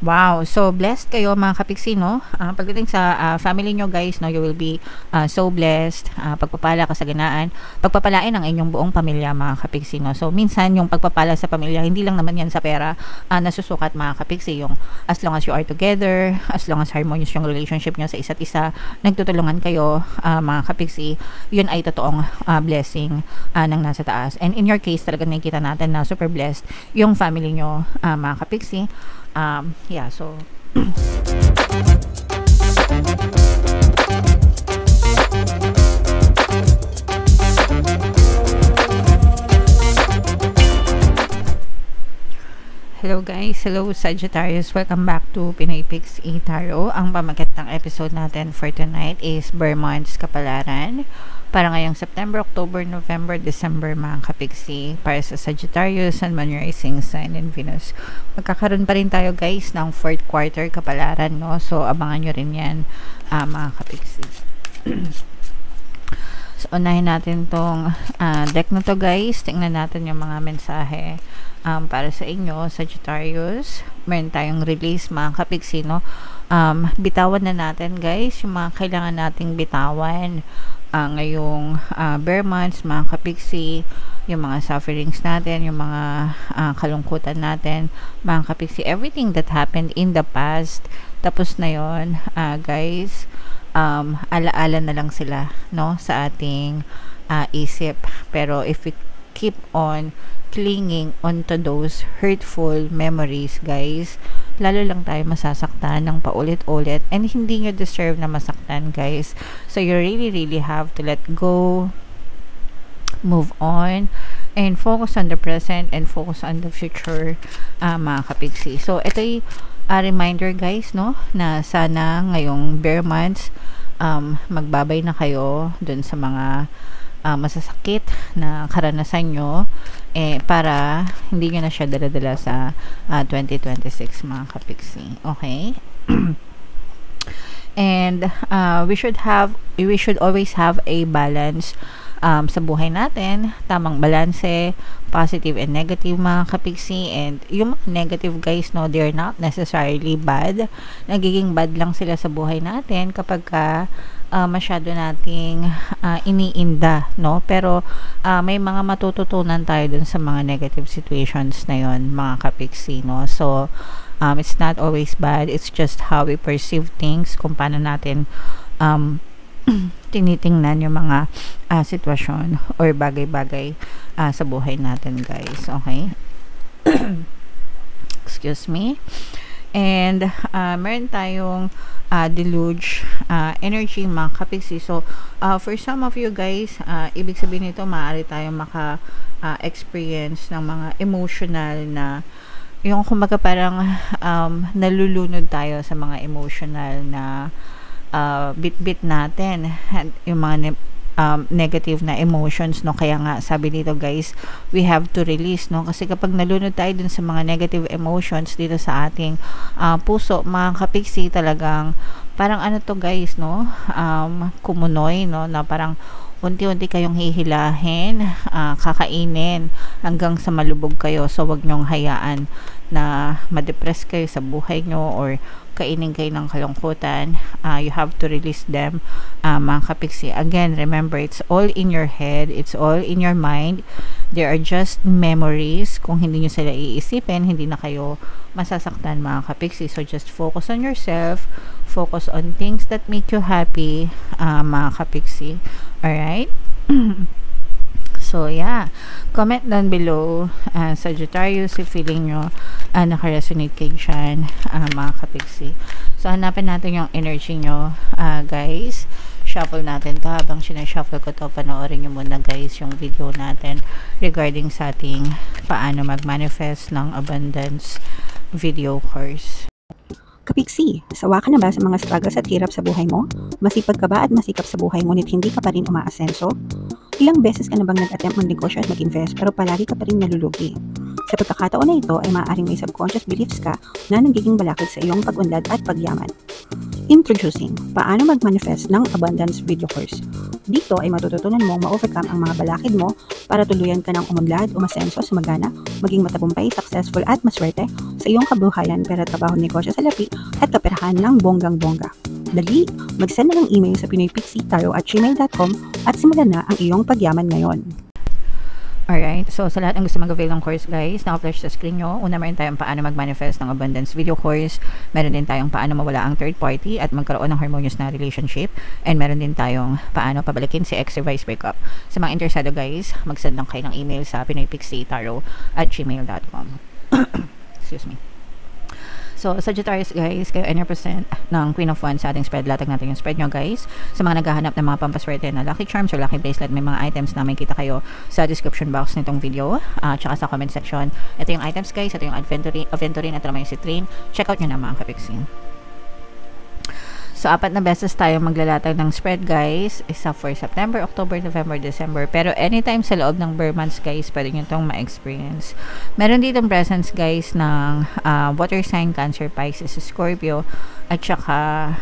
Wow, so blessed kayo mga kapiksi, no? Pagdating sa family nyo guys, no, you will be so blessed, pagpapala, kasaganaan, pagpapalain ang inyong buong pamilya mga kapiksi, no? So minsan yung pagpapala sa pamilya, hindi lang naman yan sa pera, nasusukat mga kapiksi, yung as long as you are together, as long as harmonious yung relationship nyo sa isa't isa, nagtutulungan kayo mga kapiksi, yun ay totoong blessing ng nasa taas. And in your case, talaga nakikita natin na super blessed yung family nyo mga kapiksi. Yeah, so hello guys, hello Sagittarius, welcome back to Pinoy Pix Tarot. Ang pamagat ng episode natin for tonight is Bear Months Kapalaran para ngayong September, October, November, December mga kapiksi para sa Sagittarius, Sun, Moon, Rising, Sign, and Venus. Magkakaroon pa rin tayo guys ng 4th quarter kapalaran, no? So abangan nyo rin yan mga kapiksi. So unahin natin tong deck na to guys. Tingnan natin yung mga mensahe para sa inyo Sagittarius. Meron tayong release mga kapiksi, no? Bitawan na natin guys yung mga kailangan nating bitawan ngayong Bear Months mga kapiksi, yung mga sufferings natin, yung mga kalungkutan natin mga kapiksi, everything that happened in the past, tapos na yon guys. Alaala na lang sila, no, sa ating isip, pero if we keep on clinging onto those hurtful memories guys, lalo lang tayo masasaktan ng paulit-ulit, and hindi nyo deserve na masaktan guys. So you really have to let go, move on, and focus on the present and focus on the future mga kapiksi. So ito'y reminder guys, no, na sana ngayong Bear Months magbabay na kayo dun sa mga masasakit na karanasan nyo, para hindi nyo na siya dala-dala sa 2026 mga kapiksi. Okay? And we should always have a balance sa buhay natin, tamang balanse, positive and negative mga kapiksi. And yung negative guys, no, they're not necessarily bad, nagiging bad lang sila sa buhay natin kapag masyado nating iniinda, no, pero may mga matututunan tayo dun sa mga negative situations na yon mga kapiksi, no. So it's not always bad, it's just how we perceive things, kung paano natin tinitingnan yung mga sitwasyon or bagay-bagay sa buhay natin guys. Okay? Excuse me. And meron tayong deluge energy mga kapiksi. So for some of you guys, ibig sabihin nito, maaari tayong experience ng mga emotional na, yung kumbaga parang nalulunod tayo sa mga emotional na bit-bit natin, yung mga negative na emotions, no. Kaya nga sabi dito guys, we have to release, no, kasi kapag nalunod tayo dun sa mga negative emotions dito sa ating puso mga kapiksi, talagang parang ano to guys, no, kumunoy, no, na parang unti-unti kayong hihilahin, kakainin hanggang sa malubog kayo. So wag nyong hayaan na ma-depress kayo sa buhay nyo or kainin kayo ng kalungkutan. You have to release them mga kapiksi. Again, remember, it's all in your head, it's all in your mind. They are just memories. Kung hindi nyo sila iisipin, hindi na kayo masasaktan mga kapiksi. So just focus on yourself, focus on things that make you happy mga kapiksi. Alright? So yeah, comment down below Sagittarius if feeling nyo nakaresonate kayo dyan mga kapiksi. So hanapin natin yung energy nyo guys. Shuffle natin to. Habang sinashuffle ko to, panoorin nyo muna guys yung video natin regarding sa ating paano mag-manifest ng abundance video course. Kapiksi, sawa ka na ba sa mga struggles at hirap sa buhay mo? Masipag ka ba at masikap sa buhay ngunit hindi ka pa rin umaasenso? Ilang beses ka na bang nag-attempt mag-negosyo at mag-invest pero palagi ka pa rin nalulugi? Sa pagkakataon na ito ay maaaring may subconscious beliefs ka na nagiging balakid sa iyong pag-unlad at pagyaman. Introducing, paano mag-manifest ng abundance video course. Dito ay matututunan mong ma-overcome ang mga balakid mo para tuluyan ka ng umunlad, umasenso, sumagana, maging matagumpay, successful at maswerte sa iyong kabuhayan, pera, trabaho, negosyo, salapi at kaperahan ng bonggang-bongga. Dali, mag-send na ng email sa pinoypixitaro@gmail.com at simulan na ang iyong pagyaman ngayon. Alright, so sa lahat ng gusto mag-avail ng course guys, naka-flash sa screen nyo. Una, meron tayong paano mag-manifest ng abundance video course. Meron din tayong paano mawala ang third party at magkaroon ng harmonious na relationship. And meron din tayong paano pabalikin si ex or vice breakup. Sa mga interesado guys, mag-send lang kayo ng email sa pinoypixitaro@gmail.com. Excuse me. So, Sagittarius guys, kayo any percent ng Queen of Wands sa ating spread. Latag natin yung spread nyo guys. Sa mga naghahanap ng mga pampaswerte na lucky charms or lucky bracelet, may mga items na may kita kayo sa description box nitong video. Tsaka sa comment section. Ito yung items guys. Ito yung aventurine. Ito naman yung citrine. Check out nyo na mga kapiksin. So, 4 na beses tayo maglalatag ng spread guys. Isa for September, October, November, December. Pero anytime sa loob ng bare months guys, pwede nyo itong ma-experience. Meron ditong presence guys ng water sign, Cancer, Pisces, Scorpio, at saka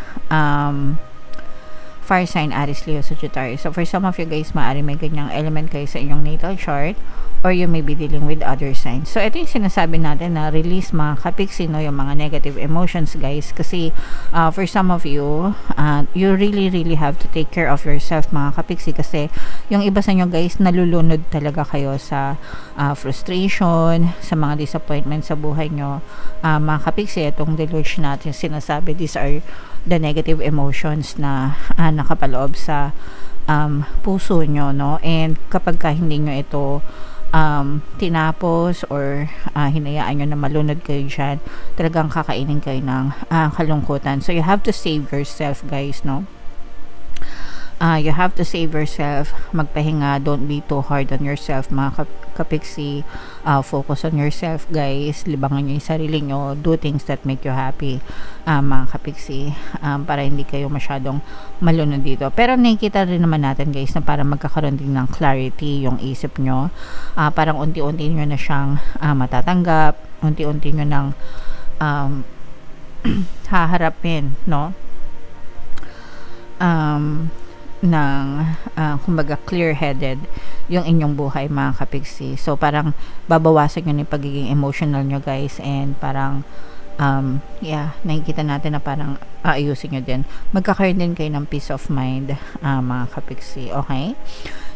fire sign, Aries, Leo, Sagittarius. So, for some of you guys, maaari may ganyang element kayo sa inyong natal chart or you may be dealing with other signs. So, ito yung sinasabi natin na release mga kapiksi, no, yung mga negative emotions, guys. Kasi, for some of you, you really have to take care of yourself, mga kapiksi. Kasi, yung iba sa inyo, guys, nalulunod talaga kayo sa frustration, sa mga disappointment sa buhay nyo. Mga kapiksi, itong deluge natin sinasabi, these are the negative emotions na nakapaloob sa puso nyo, no? And kapag ka hindi nyo ito tinapos or hinayaan nyo na malunod kayo dyan, talagang kakainin kayo ng kalungkutan. So, you have to save yourself, guys, no? You have to save yourself, magpahinga, don't be too hard on yourself, mga kapiksi. Focus on yourself, guys. Libangan nyo yung sarili nyo, do things that make you happy, mga kapiksi, para hindi kayo masyadong malunod dito. Pero nakikita rin naman natin, guys, na para magkakaroon din ng clarity yung isip nyo. Parang unti-unti nyo na siyang matatanggap, unti-unti nyo nang haharapin, no? Kumbaga clear-headed yung inyong buhay, mga kapiksi. So, parang babawasan nyo yung pagiging emotional nyo, guys, and parang nakikita natin na parang aayusin nyo din. Magkakaroon din kayo ng peace of mind, mga kapiksi. Okay?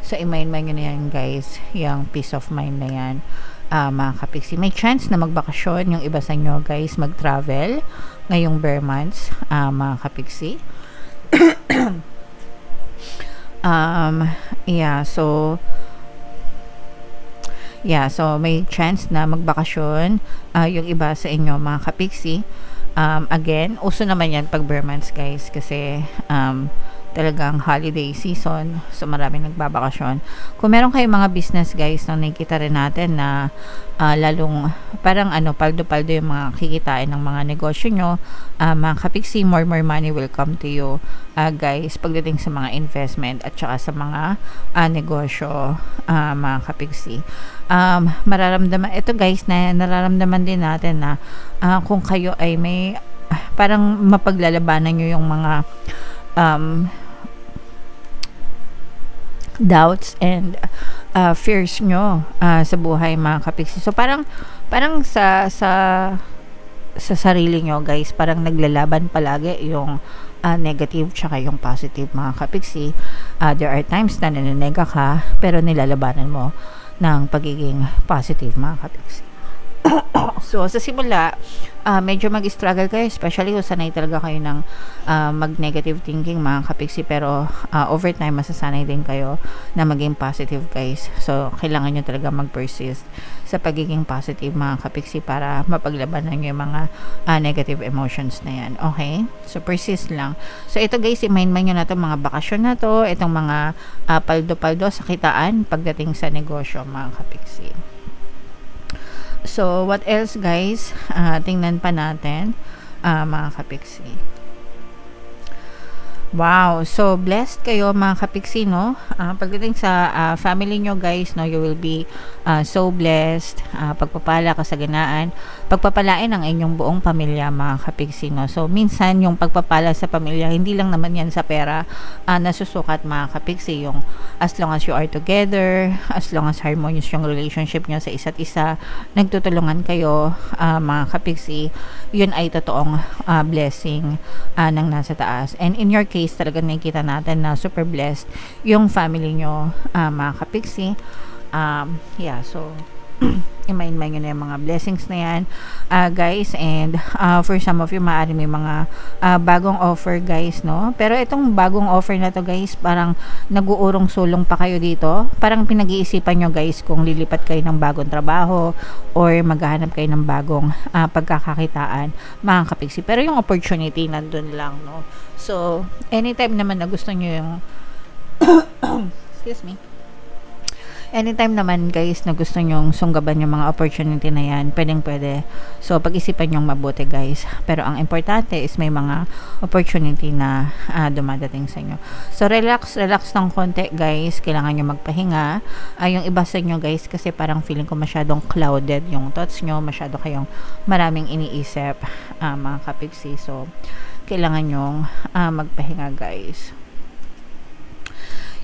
So, i-mind nyo na yan, guys, yung peace of mind na yan, mga kapiksi. May chance na magbakasyon yung iba sa inyo, guys, mag-travel ngayong bare months, mga kapiksi. So may chance na magbakasyon yung iba sa inyo, mga kapiksi. Again, uso naman yan pag bare months, guys, kasi talagang holiday season, so maraming nagbabakasyon. Kung meron kayong mga business, guys, na nakikita rin natin na lalong parang paldo-paldo yung mga kikitain ng mga negosyo nyo, mga kapiksi, more money will come to you, guys, pagdating sa mga investment at saka sa mga negosyo, mga kapiksi. Mararamdaman ito, guys, na nararamdaman din natin na kung kayo ay may parang mapaglalabanan nyo yung mga doubts and fears nyo sa buhay, mga kapiksi. So parang sa sarili nyo, guys, parang naglalaban palagi yung negative tsaka yung positive, mga kapiksi. There are times na nanenega ka pero nilalabanan mo ng pagiging positive, mga kapiksi. So, sa simula, medyo mag-struggle kayo, especially kung sanay talaga kayo ng mag-negative thinking, mga kapiksi, pero over time, masasanay din kayo na maging positive, guys. So, kailangan nyo talaga mag-persist sa pagiging positive, mga kapiksi, para mapaglabanan nyo yung mga negative emotions na yan. Okay? So, persist lang. So, ito, guys, i-mind nyo na itong mga bakasyon na to, itong mga paldo-paldo sa kitaan pagdating sa negosyo, mga kapiksi. So, what else, guys? Tingnan pa natin, mga kapiksi. Wow, so blessed kayo mga kapiksi, no? Pagdating sa family nyo guys, no, you will be so blessed, pagpapala, kasaganaan, pagpapalain ang inyong buong pamilya mga kapiksi, no? So minsan yung pagpapala sa pamilya, hindi lang naman yan sa pera nasusukat mga kapiksi, yung as long as you are together, as long as harmonious yung relationship nyo sa isa't isa, nagtutulungan kayo mga kapiksi, yun ay totoong blessing ng nasa taas. And in your case, talaga nakikita natin na super blessed yung family nyo mga kapiksi. Yeah, so i-mind nyo na yung mga blessings na yan guys. And for some of you, maaari may mga bagong offer guys, no? Pero itong bagong offer na to guys, parang nag-uurong sulong pa kayo dito. Parang pinag-iisipan nyo guys kung lilipat kayo ng bagong trabaho or maghahanap kayo ng bagong pagkakakitaan mga kapiksi. Pero yung opportunity nandun lang, no? So anytime naman na gusto nyo yung excuse me, anytime naman guys na gusto nyong sunggaban yung mga opportunity na yan, pwede. So pag-isipan nyong mabuti guys. Pero ang importante is may mga opportunity na dumadating sa inyo. So relax ng konti guys. Kailangan nyo magpahinga. Yung iba sa inyo guys, kasi parang feeling ko masyadong clouded yung thoughts nyo, masyado kayong maraming iniisip mga kapiksi. So kailangan nyong magpahinga guys.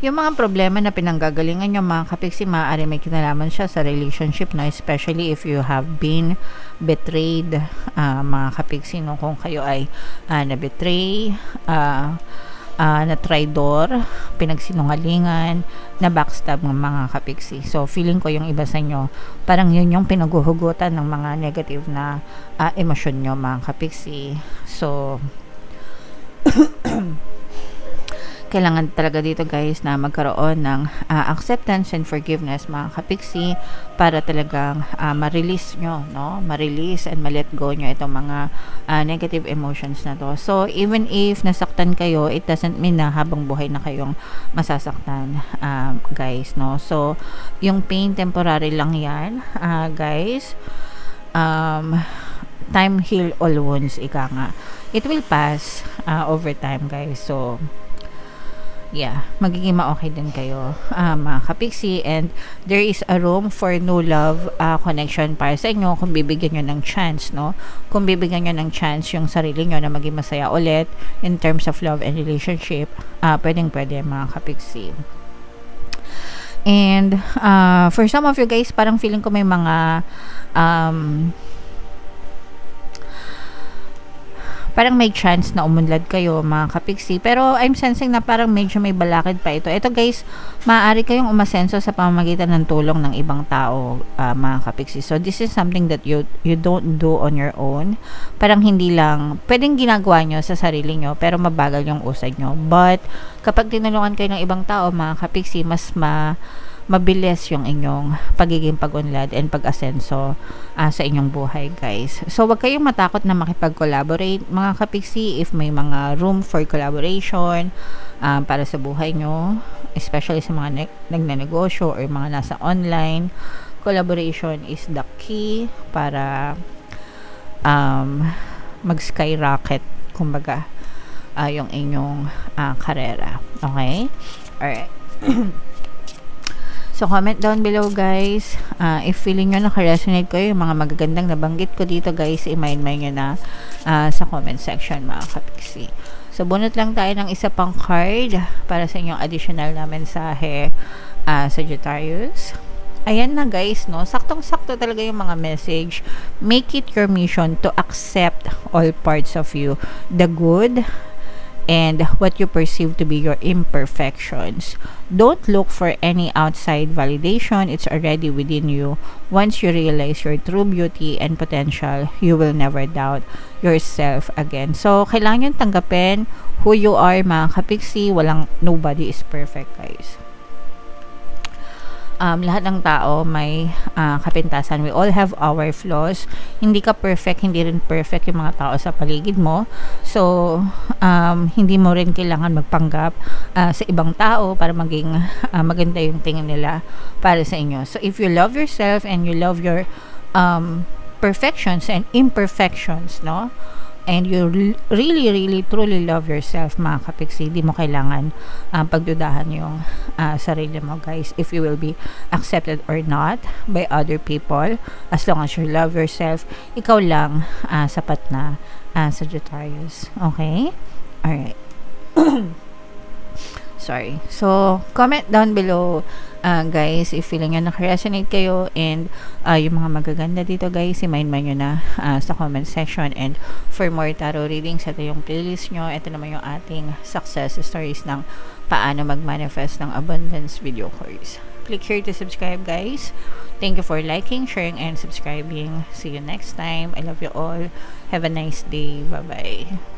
Yung mga problema na pinanggagalingan nyo mga kapiksi, maaari may kinalaman siya sa relationship, no? Especially if you have been betrayed mga kapiksi, no? Kung kayo ay na-betray, na-traidor, pinagsinungalingan, na-backstab ng mga kapiksi. So feeling ko yung iba sa inyo, parang yun yung pinaguhugutan ng mga negative na emosyon nyo mga kapiksi. So kailangan talaga dito guys na magkaroon ng acceptance and forgiveness mga kapiksi, para talagang ma-release nyo, no? Ma-release and ma-let go nyo itong mga negative emotions na to. So even if nasaktan kayo, it doesn't mean na habang buhay na kayong masasaktan guys, no? So yung pain temporary lang yan guys. Time heal all wounds, ika nga. It will pass over time guys. So yeah, magiging ma-okay din kayo mga kapiksi, and there is a room for new love connection para sa inyo kung bibigyan nyo ng chance, no? Kung bibigyan nyo ng chance yung sarili nyo na maging masaya ulit in terms of love and relationship, pwede mga kapiksi. And for some of you guys, parang feeling ko may mga parang may chance na umunlad kayo mga kapiksi, pero I'm sensing na parang medyo may balakid pa ito. Ito guys, maaari kayong umasenso sa pamamagitan ng tulong ng ibang tao mga kapiksi. So this is something that you don't do on your own. Parang hindi lang pwedeng ginagawa nyo sa sarili nyo, pero mabagal yung usad nyo. But kapag tinulungan kayo ng ibang tao mga kapiksi, mas mabilis yung inyong pagiging pag-unlad and pag-asenso sa inyong buhay guys. So wag kayong matakot na makipag-collaborate mga kapiksi if may mga room for collaboration para sa buhay nyo, especially sa mga nagnanegosyo or mga nasa online. Collaboration is the key para mag-skyrocket kumbaga yung inyong karera. Okay? Alright. So, comment down below guys. If feeling nyo naka-resonate ko yung mga magagandang nabanggit ko dito guys, i-mind nyo na sa comment section mga kapiksi. So, bunot lang tayo ng isa pang card para sa inyong additional na mensahe Sagittarius. Ayan na guys, no? Saktong-sakto talaga yung mga message. Make it your mission to accept all parts of you. The good and what you perceive to be your imperfections. Don't look for any outside validation. It's already within you. Once you realize your true beauty and potential, you will never doubt yourself again. So, kailangan yung tanggapin who you are mga kapiksi. Nobody is perfect guys. Lahat ng tao may kapintasan. We all have our flaws. Hindi ka perfect, hindi rin perfect yung mga tao sa paligid mo. So, hindi mo rin kailangan magpanggap sa ibang tao para maging maganda yung tingin nila para sa inyo. So, if you love yourself and you love your perfections and imperfections, no? and you really truly love yourself, mga kapiksi, di mo kailangan pagdudahan yung sarili mo, guys, if you will be accepted or not by other people. As long as you love yourself, ikaw lang sapat na Sagittarius. Okay? Alright. Sorry. So, comment down below, guys, if feeling nyo nakaresonate kayo, and yung mga magaganda dito, guys, i-mind nyo na sa comment section. And for more tarot readings, ito yung playlist nyo. Ito naman yung ating success stories ng paano mag-manifest ng abundance video course. Click here to subscribe, guys. Thank you for liking, sharing, and subscribing. See you next time. I love you all. Have a nice day. Bye-bye.